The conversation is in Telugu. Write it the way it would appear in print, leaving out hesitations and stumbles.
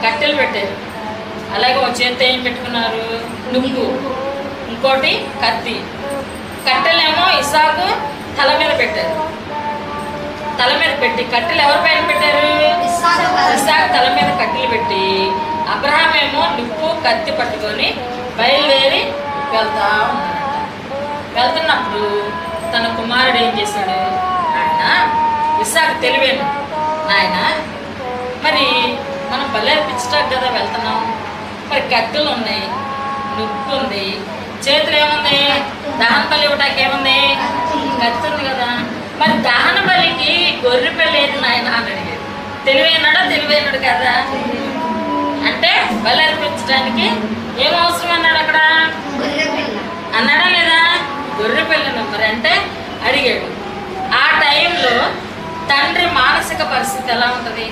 కట్టెలు పెట్టారు. అలాగే ఒక చేతితో ఏం పెట్టుకున్నారు, నువ్వు, ఇంకోటి కత్తి. కట్టెలేమో ఇస్సాకు తల మీద పెట్టారు. తల మీద పెట్టి కట్టెలు ఎవరి పైన పెట్టారు, ఇస్సాకు తల మీద కట్టెలు పెట్టి అబ్రహాం ఏమో నిప్పు కత్తి పట్టుకొని బయలుదేరి వెళ్తా ఉన్నాడట. వెళ్తున్నప్పుడు తన కుమారుడు ఏం చేశాడు, ఆయన ఇస్సాకు తెలివేను, నాయన మరి మనం బలి అర్పించడానికి కదా వెళ్తున్నాం, మరి కత్తులు ఉన్నాయి, నువ్వు ఉంది, చేతులు ఏముంది, దహన బలి ఇవ్వటానికి ఏముంది, కత్తి ఉంది కదా, మరి దహన బలికి గొర్రె పిల్ల ఏది నాయన అని అడిగాడు. తెలివైనాడు కదా, అంటే బలి అర్పించడానికి ఏం అవసరం అన్నాడు అక్కడ, అన్నాడా లేదా, గొర్రె పిల్లను మరి అంటే అడిగాడు. ఆ టైంలో తండ్రి మానసిక పరిస్థితి ఎలా ఉంటుంది,